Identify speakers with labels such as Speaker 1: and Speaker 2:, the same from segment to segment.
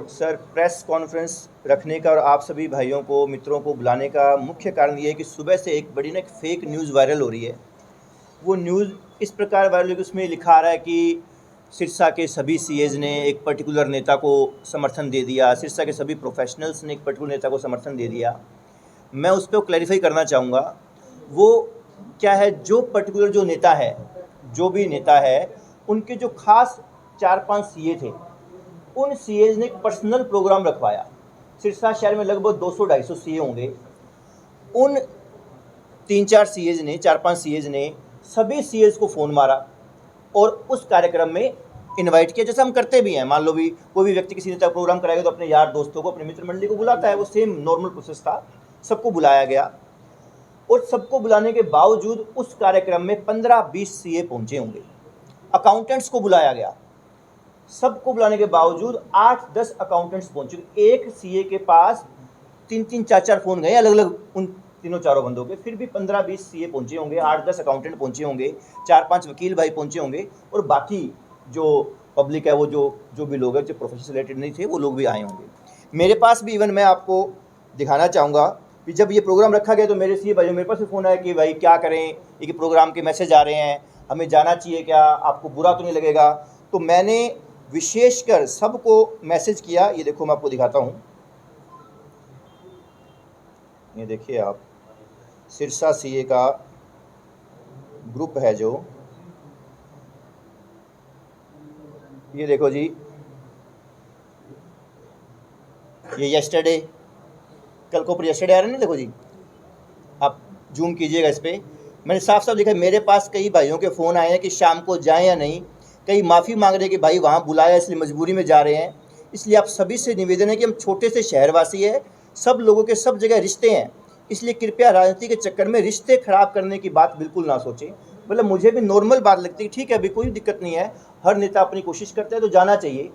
Speaker 1: Sir, press conference रखने का और आप सभी भाइयों को, मित्रों को बुलाने का मुख्य कारण ये है कि सुबह से एक बड़ी एक फ़ेक न्यूज़ वायरल हो रही है। वो न्यूज़ इस प्रकार वायरल है कि उसमें लिखा आ रहा है कि सिरसा के सभी सीएज़ ने एक पर्टिकुलर नेता को समर्थन दे दिया, सिरसा के सभी प्रोफेशनल्स ने एक पर्टिकुलर नेता को समर्थन दे दिया। मैं उस पर क्लैरिफाई करना चाहूँगा, वो क्या है, जो पर्टिकुलर जो नेता है, जो भी नेता है, उनके जो खास 4-5 सीए थे, उन सीएज ने एक पर्सनल प्रोग्राम रखवाया। सिरसा शहर में लगभग 200-250 सीए होंगे। उन 3-4 सीएज ने, 4-5 सीएज ने सभी सीएज को फ़ोन मारा और उस कार्यक्रम में इनवाइट किया, जैसे हम करते भी हैं। मान लो भी कोई भी व्यक्ति किसी नेता का प्रोग्राम कराएगा तो अपने यार दोस्तों को, अपने मित्र मंडली को बुलाता है। वो सेम नॉर्मल प्रोसेस था, सबको बुलाया गया और सबको बुलाने के बावजूद उस कार्यक्रम में 15-20 सीए पहुंचे होंगे। अकाउंटेंट्स को बुलाया गया, सबको बुलाने के बावजूद 8-10 अकाउंटेंट्स पहुंचे। एक सीए के पास 3-3, 4-4 फ़ोन गए अलग अलग उन तीनों चारों बंदों के, फिर भी 15-20 सीए पहुंचे होंगे, 8-10 अकाउंटेंट पहुंचे होंगे, 4-5 वकील भाई पहुंचे होंगे और बाकी जो पब्लिक है, वो जो भी लोग हैं जो प्रोफेशन से रिलेटेड नहीं थे, वो लोग भी आए होंगे। मेरे पास भी इवन मैं आपको दिखाना चाहूँगा कि जब ये प्रोग्राम रखा गया तो मेरे सीए भाइयों मेरे पास भी फ़ोन आया कि भाई क्या करें, ये प्रोग्राम के मैसेज आ रहे हैं, हमें जाना चाहिए क्या, आपको बुरा तो नहीं लगेगा। तो मैंने विशेषकर सबको मैसेज किया। ये देखो, मैं आपको दिखाता हूँ, ये देखिए आप, सिरसा सीए का ग्रुप है जो, ये देखो जी, ये यस्टरडे, कल को यस्टरडे आ रहा है ना, देखो जी, आप जूम कीजिएगा इस पर। मैंने साफ साफ लिखा, मेरे पास कई भाइयों के फ़ोन आए हैं कि शाम को जाएं या नहीं, कई माफ़ी मांग रहे हैं कि भाई वहाँ बुलाया इसलिए मजबूरी में जा रहे हैं। इसलिए आप सभी से निवेदन है कि हम छोटे से शहरवासी हैं, सब लोगों के सब जगह रिश्ते हैं, इसलिए कृपया राजनीति के चक्कर में रिश्ते ख़राब करने की बात बिल्कुल ना सोचें। मतलब मुझे भी नॉर्मल बात लगती है, ठीक है, अभी कोई दिक्कत नहीं है, हर नेता अपनी कोशिश करता है तो जाना चाहिए,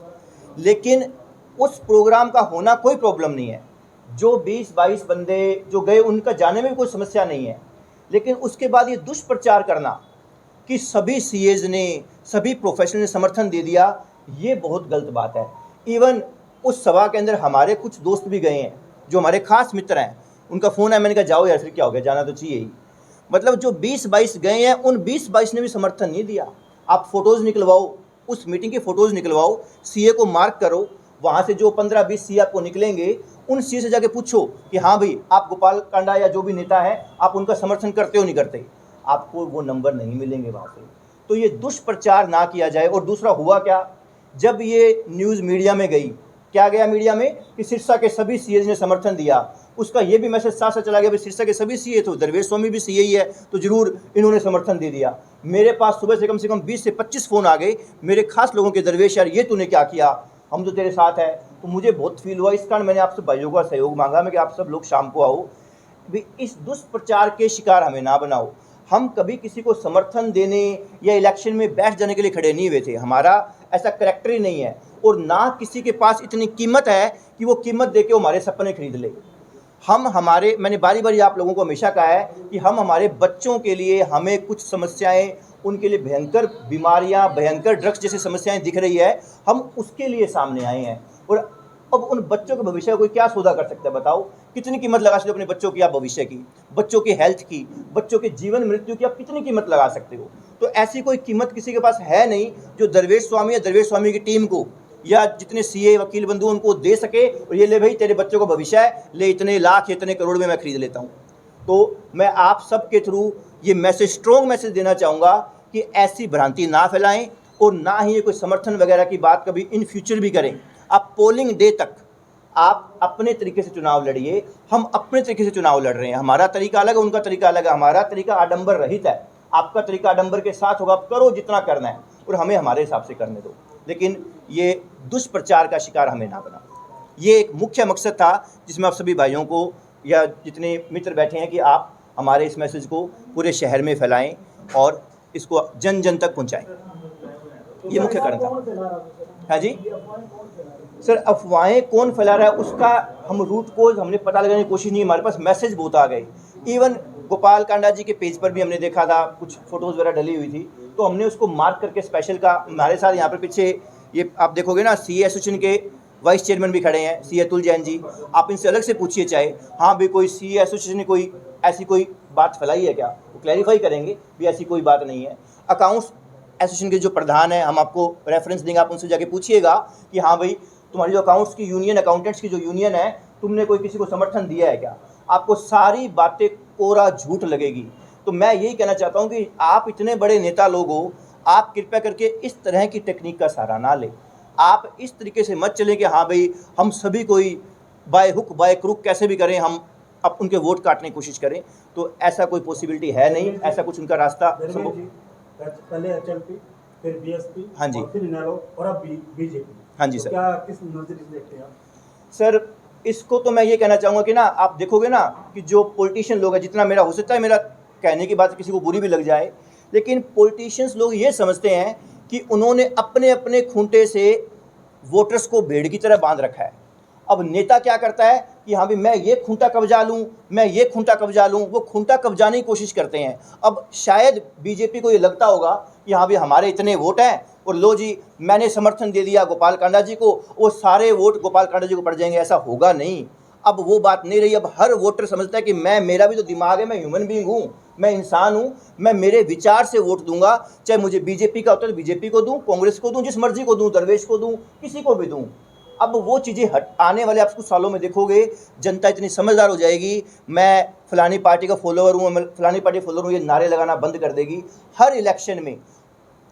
Speaker 1: लेकिन उस प्रोग्राम का होना कोई प्रॉब्लम नहीं है। जो 20-22 बंदे जो गए उनका जाने में भी कोई समस्या नहीं है, लेकिन उसके बाद ये दुष्प्रचार करना कि सभी सीएज ने, सभी प्रोफेशनल ने समर्थन दे दिया, ये बहुत गलत बात है। इवन उस सभा के अंदर हमारे कुछ दोस्त भी गए हैं जो हमारे खास मित्र हैं, उनका फ़ोन है, मैंने कहा जाओ यार, फिर क्या हो गया, जाना तो चाहिए ही। मतलब जो 20-22 गए हैं, उन 20-22 ने भी समर्थन नहीं दिया। आप फ़ोटोज़ निकलवाओ, उस मीटिंग की फ़ोटोज़ निकलवाओ, सीए को मार्क करो, वहाँ से जो 15-20 सीए आपको निकलेंगे, उन सीए से जाके पूछो कि हाँ भाई, आप गोपाल कांडा या जो भी नेता है, आप उनका समर्थन करते हो नहीं करते, आपको वो नंबर नहीं मिलेंगे वहाँ से। तो ये दुष्प्रचार ना किया जाए। और दूसरा हुआ क्या, जब ये न्यूज़ मीडिया में गई, क्या गया मीडिया में कि सिरसा के सभी सीएज ने समर्थन दिया, उसका ये भी मैसेज साथ साथ चला गया, भाई सिरसा के सभी सीए, तो दरवेश स्वामी भी सीए ही है, तो जरूर इन्होंने समर्थन दे दिया। मेरे पास सुबह से कम 20 से 25 फ़ोन आ गए मेरे खास लोगों के, दरवेश यार ये तूने क्या किया, हम तो तेरे साथ है। तो मुझे बहुत फील हुआ, इस कारण मैंने आपसे भाइयों का सहयोग मांगा मैं कि आप सब लोग शाम को आओ। भी इस दुष्प्रचार के शिकार हमें ना बनाओ। हम कभी किसी को समर्थन देने या इलेक्शन में बैठ जाने के लिए खड़े नहीं हुए थे, हमारा ऐसा करैक्टर ही नहीं है, और ना किसी के पास इतनी कीमत है कि वो कीमत दे के हमारे सपने खरीद ले। मैंने बारी बारी आप लोगों को हमेशा कहा है कि हम हमारे बच्चों के लिए, हमें कुछ समस्याएं, उनके लिए भयंकर बीमारियां, भयंकर ड्रग्स जैसी समस्याएं दिख रही है, हम उसके लिए सामने आए हैं। और अब उन बच्चों के भविष्य का कोई क्या सौदा कर सकता है, बताओ, कितनी कीमत लगा सकते हो अपने बच्चों की, आप भविष्य की, बच्चों की हेल्थ की, बच्चों के जीवन मृत्यु की, आप कितनी कीमत लगा सकते हो। तो ऐसी कोई कीमत किसी के पास है नहीं जो दरवेश स्वामी या दरवेश स्वामी की टीम को या जितने सीए वकील बंधु उनको दे सके और ये ले भाई तेरे बच्चों का भविष्य है, ले इतने लाख इतने करोड़ में मैं खरीद लेता हूँ। तो मैं आप सब के थ्रू ये मैसेज, स्ट्रॉन्ग मैसेज देना चाहूँगा कि ऐसी भ्रांति ना फैलाएं और ना ही ये कोई समर्थन वगैरह की बात कभी इन फ्यूचर भी करें। आप पोलिंग डे तक आप अपने तरीके से चुनाव लड़िए, हम अपने तरीके से चुनाव लड़ रहे हैं, हमारा तरीका अलग है, उनका तरीका अलग है, हमारा तरीका आडंबर रहित है, आपका तरीका आडंबर के साथ होगा। आप करो जितना करना है और हमें हमारे हिसाब से करने दो, लेकिन ये दुष्प्रचार का शिकार हमें ना बनाओ। ये एक मुख्य मकसद था जिसमें आप सभी भाइयों को या जितने मित्र बैठे हैं कि आप हमारे इस मैसेज को पूरे शहर में फैलाएं और इसको जन जन तक पहुंचाएं। ये मुख्य कारण था। हाँ जी सर, अफवाहें कौन फैला रहा है उसका हम रूट कोज हमने पता लगाने की कोशिश नहीं, हमारे पास मैसेज बहुत आ गए। इवन गोपाल कांडा जी के पेज पर भी हमने देखा था, कुछ फोटोज़ वगैरह डली हुई थी, तो हमने उसको मार्क करके स्पेशल का, हमारे साथ यहाँ पर पीछे ये आप देखोगे ना, सीए एसोसिएशन के वाइस चेयरमैन भी खड़े हैं सी अतुल जैन जी, आप इनसे अलग से पूछिए चाहे, हाँ भी कोई सी एसोसिएशन ने कोई ऐसी कोई बात फैलाई है क्या, वो क्लैरिफाई करेंगे भी ऐसी कोई बात नहीं है। अकाउंट्स एसोसिएशन के जो प्रधान हैं, हम आपको रेफरेंस देंगे, आप उनसे जाके पूछिएगा कि हाँ भाई तुम्हारी जो अकाउंट्स की यूनियन, अकाउंटेंट्स की जो यूनियन है, तुमने कोई किसी को समर्थन दिया है क्या, आपको सारी बातें कोरा झूठ लगेगी। तो मैं यही कहना चाहता हूँ कि आप इतने बड़े नेता लोग हो, आप कृपया करके इस तरह की टेक्निक का सहारा ना लें। आप इस तरीके से मत चलें कि हाँ भाई हम सभी कोई बाय हुक बाय क्रुक कैसे भी करें हम अब उनके वोट काटने की कोशिश करें, तो ऐसा कोई पॉसिबिलिटी है नहीं, ऐसा कुछ उनका रास्ता
Speaker 2: पहले HLP, फिर BSP,
Speaker 1: हाँ जी,
Speaker 2: फिर इनेलो और अब बीजेपी।
Speaker 1: हाँ जी
Speaker 2: तो
Speaker 1: सर।
Speaker 2: क्या किस नजरिए से देखते हैं आप?
Speaker 1: सर इसको तो मैं ये कहना चाहूँगा कि ना, आप देखोगे ना कि जो पॉलिटिशियन लोग हैं, जितना मेरा हो सकता है मेरा कहने की बात किसी को बुरी भी लग जाए, लेकिन पॉलिटिशियंस लोग ये समझते हैं कि उन्होंने अपने अपने खूंटे से वोटर्स को भेड़ की तरह बांध रखा है। अब नेता क्या करता है कि हाँ भाई मैं ये खूंटा कब्जा लूँ, मैं ये खूंटा कब्जा लूँ, वो खूंटा कब्जाने की कोशिश करते हैं। अब शायद बीजेपी को ये लगता होगा कि हाँ भाई हमारे इतने वोट हैं और लो जी मैंने समर्थन दे दिया गोपाल कांडा जी को, वो सारे वोट गोपाल कांडा जी को पड़ जाएंगे, ऐसा होगा नहीं। अब वो बात नहीं रही। अब हर वोटर समझता है कि मेरा भी तो दिमाग है, मैं ह्यूमन बीइंग हूँ, मैं इंसान हूँ, मैं मेरे विचार से वोट दूंगा, चाहे मुझे बीजेपी का होता है तो बीजेपी को दूं, कांग्रेस को दूं, जिस मर्जी को दूं, दरवेश को दूं, किसी को भी दूं। अब वो चीज़ें आने वाले आप कुछ सालों में देखोगे, जनता इतनी समझदार हो जाएगी, मैं फलानी पार्टी का फॉलोअर हूँ, मैं फलानी पार्टी फॉलोअर हूँ, ये नारे लगाना बंद कर देगी। हर इलेक्शन में,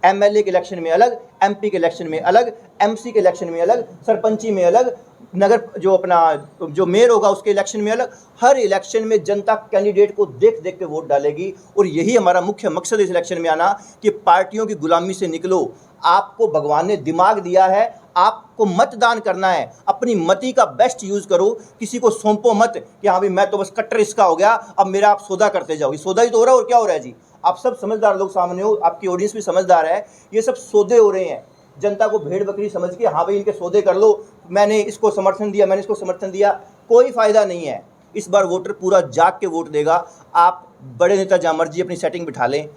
Speaker 1: MLA के इलेक्शन में अलग, MP के इलेक्शन में अलग, MC के इलेक्शन में अलग, सरपंची में अलग, नगर जो अपना जो मेयर होगा उसके इलेक्शन में अलग, हर इलेक्शन में जनता कैंडिडेट को देख देख के वोट डालेगी। और यही हमारा मुख्य मकसद इस इलेक्शन में आना कि पार्टियों की गुलामी से निकलो। आपको भगवान ने दिमाग दिया है, आपको मतदान करना है, अपनी मति का बेस्ट यूज़ करो, किसी को सौंपो मत कि हाँ भाई मैं तो बस कट्टर इसका हो गया, अब मेरा आप सौदा करते जाओ। ये सौदा ही तो हो रहा है, और क्या हो रहा है जी। आप सब समझदार लोग सामने हो, आपकी ऑडियंस भी समझदार है, ये सब सौदे हो रहे हैं। जनता को भेड़ बकरी समझ के हाँ भाई इनके सौदे कर लो, मैंने इसको समर्थन दिया, मैंने इसको समर्थन दिया, कोई फ़ायदा नहीं है। इस बार वोटर पूरा जाग के वोट देगा। आप बड़े नेता जहाँ मर्जी अपनी सेटिंग बिठा लें,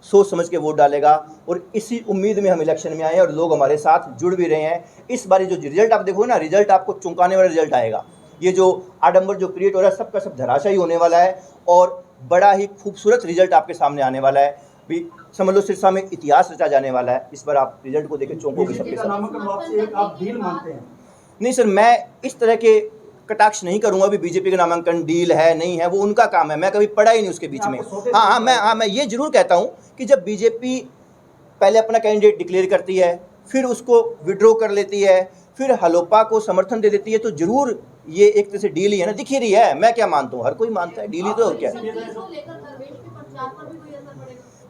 Speaker 1: सोच समझ के वोट डालेगा। और इसी उम्मीद में हम इलेक्शन में आए हैं और लोग हमारे साथ जुड़ भी रहे हैं। इस बार जो रिजल्ट आप देखो ना, रिजल्ट आपको चौंकाने वाला रिजल्ट आएगा। ये जो आडंबर जो क्रिएट हो रहा है सबका सब धराशायी होने वाला है और बड़ा ही खूबसूरत रिजल्ट आपके सामने आने वाला है। भी समझ लो सिरसा में इतिहास रचा जाने वाला है। इस बार आप रिजल्ट को देखें, चौंकोगे सबके सब।
Speaker 2: नामांकन वापसी एक आप डील मानते हैं?
Speaker 1: नहीं सर, मैं इस तरह के कटाक्ष नहीं करूंगा भी बीजेपी का नामांकन डील है नहीं है, वो उनका काम है, मैं कभी पढ़ा ही नहीं उसके बीच में। हाँ, मैं ये जरूर कहता हूँ कि जब बीजेपी पहले अपना कैंडिडेट डिक्लेयर करती है, फिर उसको विड्रॉ कर लेती है, फिर हलोपा को समर्थन दे देती है, तो जरूर ये एक तरह से डील ही है ना, दिख ही रही है। मैं क्या मानता हूँ, हर कोई मानता है डील ही तो हो। क्या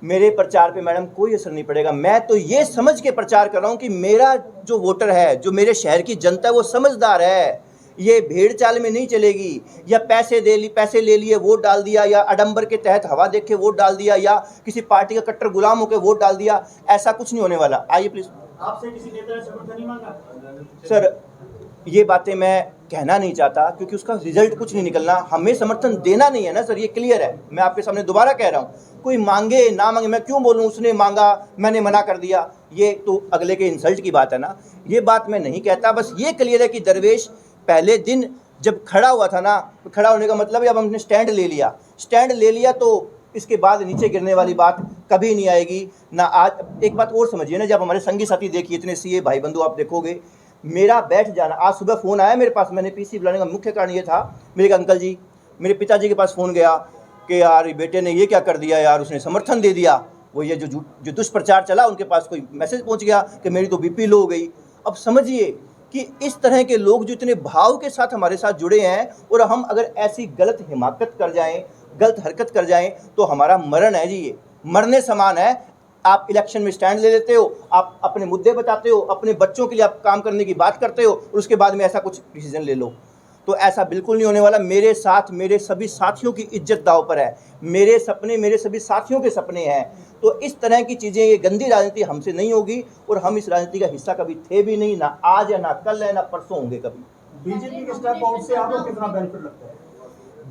Speaker 1: मेरे प्रचार पे मैडम कोई असर नहीं पड़ेगा। मैं तो ये समझ के प्रचार कर रहा हूँ कि मेरा जो वोटर है, जो मेरे शहर की जनता है, वो समझदार है। ये भेड़ चाल में नहीं चलेगी, या पैसे ले लिए वोट डाल दिया, या आडंबर के तहत हवा देख के वोट डाल दिया, या किसी पार्टी का कट्टर गुलाम होकर वोट डाल दिया। ऐसा कुछ नहीं होने वाला। आइए प्लीज।
Speaker 2: आपसे किसी नेता ने समर्थन नहीं मांगा?
Speaker 1: सर ये बातें मैं कहना नहीं चाहता क्योंकि उसका रिजल्ट कुछ नहीं निकलना। हमें समर्थन देना नहीं है ना सर, ये क्लियर है। मैं आपके सामने दोबारा कह रहा हूँ, कोई मांगे ना मांगे मैं क्यों बोलूँ उसने मांगा मैंने मना कर दिया, ये तो अगले के इंसल्ट की बात है ना। ये बात मैं नहीं कहता। बस ये क्लियर है कि दरवेश पहले दिन जब खड़ा हुआ था ना, तो खड़ा होने का मतलब है अब हमने स्टैंड ले लिया तो इसके बाद नीचे गिरने वाली बात कभी नहीं आएगी ना। आज एक बात और समझिए ना, जब हमारे संगी साथी देखिए इतने सीए भाई बंधु आप देखोगे, मेरा बैठ जाना, आज सुबह फ़ोन आया मेरे पास, मैंने पीसी बुलाने का मुख्य कारण ये था, मेरे अंकल जी मेरे पिताजी के पास फ़ोन गया कि यार बेटे ने ये क्या कर दिया यार, उसने समर्थन दे दिया। वो ये जो दुष्प्रचार चला, उनके पास कोई मैसेज पहुंच गया कि मेरी तो BP लो हो गई। अब समझिए कि इस तरह के लोग जो इतने भाव के साथ हमारे साथ जुड़े हैं, और हम अगर ऐसी गलत हिमाकत कर जाएं, गलत हरकत कर जाएं, तो हमारा मरण है जी, ये मरने समान है। आप इलेक्शन में स्टैंड ले लेते हो, आप अपने मुद्दे बताते हो, अपने बच्चों के लिए आप काम करने की बात करते हो, और उसके बाद में ऐसा कुछ डिसीजन ले लो, तो ऐसा बिल्कुल नहीं होने वाला। मेरे साथ मेरे सभी साथियों की इज्जत दांव पर है, मेरे सपने मेरे सभी साथियों के सपने हैं। तो इस तरह की चीज़ें, ये गंदी राजनीति हमसे नहीं होगी, और हम इस राजनीति का हिस्सा कभी थे भी नहीं, ना आज है, ना कल है, ना परसों होंगे कभी।
Speaker 2: बीजेपी के स्टेप आउट से आपको कितना बेनिफिट लगता है?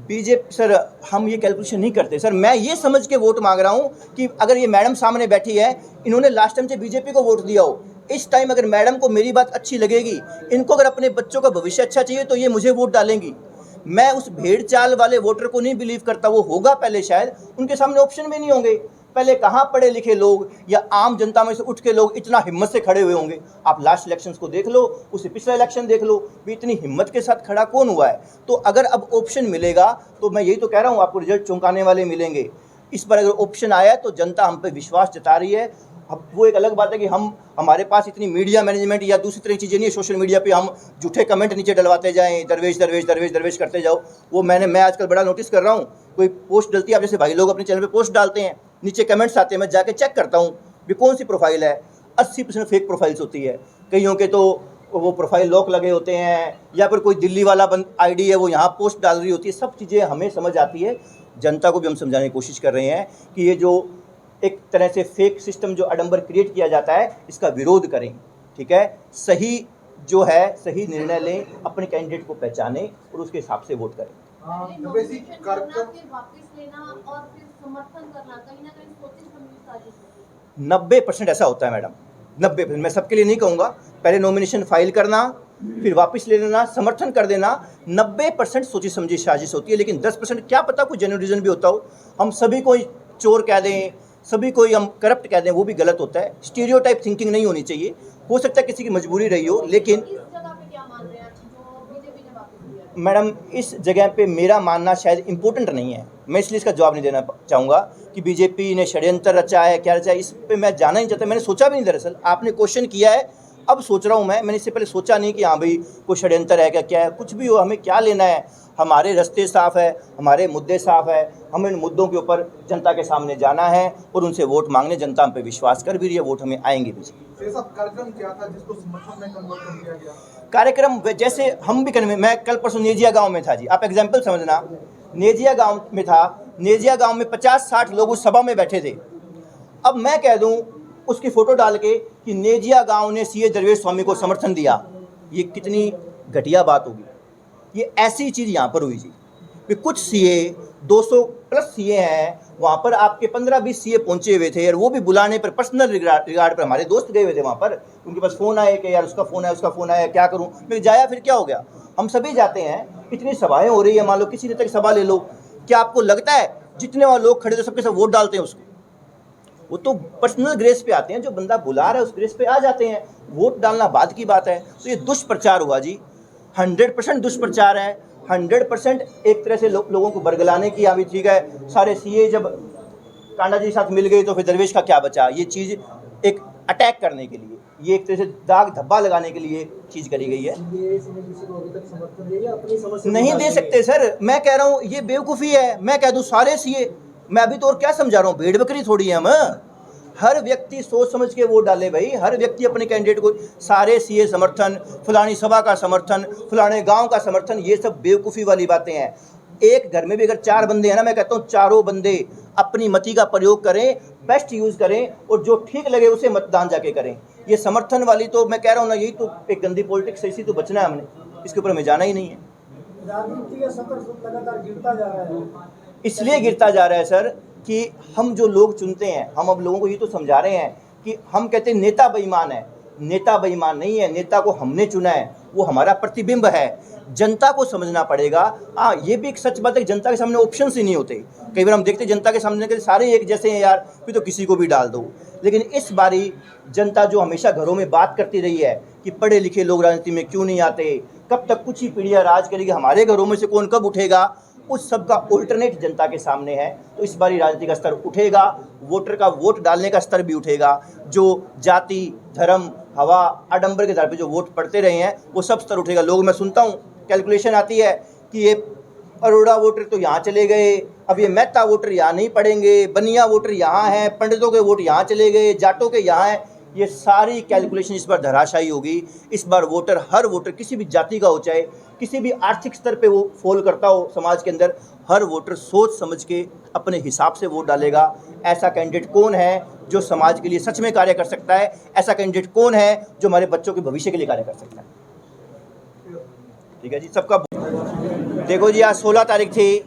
Speaker 1: बीजेपी सर, हम ये कैलकुलेशन नहीं करते सर। मैं ये समझ के वोट मांग रहा हूँ कि अगर ये मैडम सामने बैठी है, इन्होंने लास्ट टाइम से बीजेपी को वोट दिया हो, इस टाइम अगर मैडम को मेरी बात अच्छी लगेगी, इनको अगर अपने बच्चों का भविष्य अच्छा चाहिए तो ये मुझे वोट डालेंगी। मैं उस भेड़ चाल वाले वोटर को नहीं बिलीव करता, वो होगा पहले शायद, उनके सामने ऑप्शन भी नहीं होंगे। पहले कहाँ पढ़े लिखे लोग या आम जनता में से उठ के लोग इतना हिम्मत से खड़े हुए होंगे? आप लास्ट इलेक्शंस को देख लो, उससे पिछला इलेक्शन देख लो, भी इतनी हिम्मत के साथ खड़ा कौन हुआ है? तो अगर अब ऑप्शन मिलेगा तो मैं यही तो कह रहा हूँ, आपको रिजल्ट चौंकाने वाले मिलेंगे। इस पर अगर ऑप्शन आया तो जनता हम पे विश्वास जता रही है। अब वो एक अलग बात है कि हमारे पास इतनी मीडिया मैनेजमेंट या दूसरी तरह की चीज़ें नहीं है, सोशल मीडिया पे हम झूठे कमेंट नीचे डलवाते जाएं, दरवेश दरवेश दरवेश दरवेश करते जाओ। वो मैं आजकल बड़ा नोटिस कर रहा हूँ, कोई पोस्ट डलती है, आप जैसे भाई लोग अपने चैनल पे पोस्ट डालते हैं, नीचे कमेंट्स आते हैं, मैं जाके चेक करता हूँ भी कौन सी प्रोफाइल है। 80% फेक प्रोफाइल्स होती है, कईयों के तो वो प्रोफाइल लॉक लगे होते हैं, या फिर कोई दिल्ली वाला आईडी है वो यहाँ पोस्ट डाल रही होती है। सब चीज़ें हमें समझ आती है, जनता को भी हम समझाने की कोशिश कर रहे हैं कि ये जो एक तरह से फेक सिस्टम जो आडंबर क्रिएट किया जाता है, इसका विरोध करें। ठीक है, सही जो है सही निर्णय लें, अपने कैंडिडेट को पहचानें और उसके हिसाब से वोट करें।
Speaker 3: नोमिनेशन करना, फिर वापस लेना और फिर समर्थन करना, कहीं ना कहीं सोची समझी साजिश होती है।
Speaker 1: 90% ऐसा होता है मैडम, 90%। मैं सबके लिए नहीं कहूँगा, पहले नॉमिनेशन फाइल करना, फिर वापस ले लेना, समर्थन कर देना, 90% सोची समझी साजिश होती है। लेकिन 10% क्या पता कोई जेन्युइन रीज़न भी होता हो। हम सभी को चोर कह दें, सभी को हम करप्ट कह दें, वो भी गलत होता है। स्टीरियोटाइप थिंकिंग नहीं होनी चाहिए। हो सकता है किसी की मजबूरी रही हो, लेकिन
Speaker 3: इस जगह पे क्या मान रहे हैं जो बीजेपी ने वापस लिया?
Speaker 1: मैडम इस जगह पे मेरा मानना शायद इम्पोर्टेंट नहीं है, मैं इसलिए इसका जवाब नहीं देना चाहूँगा कि बीजेपी ने षड्यंत्र रचा है, क्या रचा है, इस पे मैं जाना नहीं चाहता। मैंने सोचा भी नहीं, दरअसल आपने क्वेश्चन किया है अब सोच रहा हूँ मैंने इससे पहले सोचा नहीं कि हाँ भाई कोई षड्यंत्र है क्या है। कुछ भी हो, हमें क्या लेना है, हमारे रास्ते साफ़ है, हमारे मुद्दे साफ़ है, हमें इन मुद्दों के ऊपर जनता के सामने जाना है और उनसे वोट मांगने। जनता हम पे विश्वास कर भी रही है, वोट हमें आएंगे भी।
Speaker 2: कार्यक्रम क्या था जिसको समर्थन में कन्वर्ट कर दिया गया?
Speaker 1: कार्यक्रम जैसे हम भी करने, मैं कल परसों नेजिया गांव में था जी, आप एग्जाम्पल समझना, नेजिया गांव में था, नेजिया गांव में 50-60 लोग उस सभा में बैठे थे। अब मैं कह दूं उसकी फ़ोटो डाल के कि नेजिया गांव ने सीए दरवेश स्वामी को समर्थन दिया, ये कितनी घटिया बात होगी। ये ऐसी चीज़ यहाँ पर हुई जी कि कुछ सीए 200+ सीए हैं, वहाँ पर आपके 15-20 सीए पहुँचे हुए थे और वो भी बुलाने पर, पर्सनल रिगार्ड पर। हमारे दोस्त गए हुए थे वहाँ पर, उनके पास फ़ोन आए कि यार उसका फ़ोन आया क्या करूँ। मैं जाया, फिर क्या हो गया, हम सभी जाते हैं, इतनी सभाएँ हो रही है, मान लो किसी नेता की सभा ले लो, क्या आपको लगता है जितने वहाँ लोग खड़े थे सबके सब वोट डालते हैं उसको? वो तो पर्सनल ग्रेस पे आते हैं, जो बंदा बुला रहा है उस ग्रेस पे आ जाते हैं, वोट डालना बाद की बात है। तो ये दुष्प्रचार हुआ जी, 100% दुष्प्रचार है, 100% एक तरह से लोगों को बरगलाने की। अभी ठीक है, सारे सीए जब कांडा जी के साथ मिल गए तो फिर दरवेश का क्या बचा। ये चीज़ एक अटैक करने के लिए, ये एक तरह से दाग धब्बा लगाने के लिए चीज़ करी गई है। नहीं दे सकते सर, मैं कह रहा हूँ ये बेवकूफ़ी है। मैं कह दूँ सारे सीए, मैं अभी तो और क्या समझा रहा हूँ, भेड़ बकरी थोड़ी है हम। हर व्यक्ति सोच समझ के वोट डाले भाई, हर व्यक्ति अपने कैंडिडेट को, सारे सीए समर्थन, फलानी सभा का समर्थन, फलाने गांव का समर्थन, ये सब बेवकूफ़ी वाली बातें हैं। एक घर में भी अगर 4 बंदे हैं ना, मैं कहता हूँ चारों बंदे अपनी मति का प्रयोग करें, बेस्ट यूज़ करें और जो ठीक लगे उसे मतदान जाके करें। ये समर्थन वाली तो मैं कह रहा हूँ ना, यही तो एक गंदी पॉलिटिक्स है, इसी तो बचना है हमने, इसके ऊपर हमें जाना ही नहीं है।
Speaker 2: राजनीति का सफर लगातार गिरता जा रहा है,
Speaker 1: इसलिए गिरता जा रहा है सर कि हम जो लोग चुनते हैं, हम अब लोगों को ये तो समझा रहे हैं कि हम कहते हैं नेता बेईमान है, नेता बेईमान नहीं है, नेता को हमने चुना है, वो हमारा प्रतिबिंब है। जनता को समझना पड़ेगा। हाँ, ये भी एक सच बात है कि जनता के सामने ऑप्शंस ही नहीं होते। कई बार हम देखते हैं जनता के सामने के सारे एक जैसे हैं यार, फिर तो किसी को भी डाल दो। लेकिन इस बारी जनता जो हमेशा घरों में बात करती रही है कि पढ़े लिखे लोग राजनीति में क्यों नहीं आते, कब तक कुछ ही पीढ़ियाँ राज करेगी, हमारे घरों में से कौन कब उठेगा, उस सब का अल्टरनेट जनता के सामने है। तो इस बारी राजनीति का स्तर उठेगा, वोटर का वोट डालने का स्तर भी उठेगा। जो जाति, धर्म, हवा, आडंबर के आधार पर जो वोट पड़ते रहे हैं वो सब स्तर उठेगा। लोग, मैं सुनता हूँ कैलकुलेशन आती है कि ये अरोड़ा वोटर तो यहाँ चले गए, अब ये मेहता वोटर यहाँ नहीं पड़ेंगे, बनिया वोटर यहाँ हैं, पंडितों के वोट यहाँ चले गए, जाटों के यहाँ हैं। ये सारी कैलकुलेशन इस बार धराशायी होगी। इस बार वोटर, हर वोटर किसी भी जाति का हो, चाहे किसी भी आर्थिक स्तर पे वो फॉल करता हो समाज के अंदर, हर वोटर सोच समझ के अपने हिसाब से वोट डालेगा। ऐसा कैंडिडेट कौन है जो समाज के लिए सच में कार्य कर सकता है, ऐसा कैंडिडेट कौन है जो हमारे बच्चों के भविष्य के लिए कार्य कर सकता है। ठीक है जी, सबका देखो जी, आज 16 तारीख थी,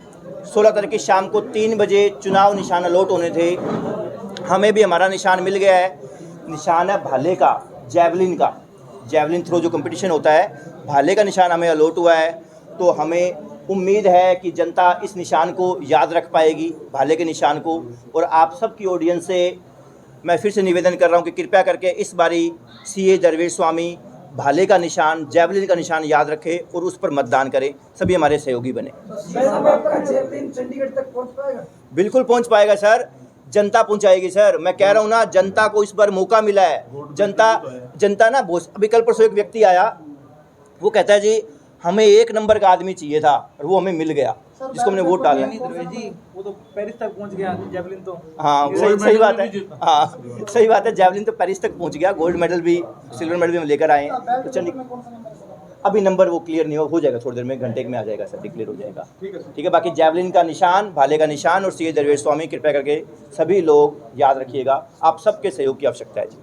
Speaker 1: 16 तारीख की शाम को 3 बजे चुनाव निशान अलॉट होने थे। हमें भी हमारा निशान मिल गया है। निशान है भाले का, जैवलिन थ्रो जो कंपटीशन होता है, भाले का निशान हमें अलॉट हुआ है, तो हमें उम्मीद है कि जनता इस निशान को याद रख पाएगी, भाले के निशान को। और आप सबकी ऑडियंस से मैं फिर से निवेदन कर रहा हूं कि कृपया करके इस बारी सीए दरवेश स्वामी भाले का निशान, जैवलिन का निशान याद रखें और उस पर मतदान करें। सभी हमारे सहयोगी बने।
Speaker 2: जैवलिन चंडीगढ़ तक पहुंच पाएगा?
Speaker 1: बिल्कुल पहुंच पाएगा सर, जनता पहुंचाएगी सर। मैं कह रहा हूं ना, जनता को इस बार मौका मिला है। जनता ना, अभी कल परसों एक व्यक्ति आया, वो कहता है जी हमें 1 नंबर का आदमी चाहिए था और वो हमें मिल गया, जिसको हमने वोट डाला।
Speaker 4: जी वो तो पेरिस तक पहुंच गया जैवलिन तो।
Speaker 1: हाँ सही बात है, हाँ सही बात है, जैवलिन तो पेरिस तक पहुंच गया, गोल्ड मेडल भी, सिल्वर मेडल भी हम लेकर आए हैं। तो अभी नंबर वो क्लियर नहीं हो जाएगा, थोड़ी देर में, घंटे में आ जाएगा सर, डिक्लेयर हो जाएगा। ठीक है, बाकी जैवलिन का निशान, भाले का निशान और सीए दरवेश स्वामी, कृपया करके सभी लोग याद रखिएगा। आप सबके सहयोग की आवश्यकता है जी।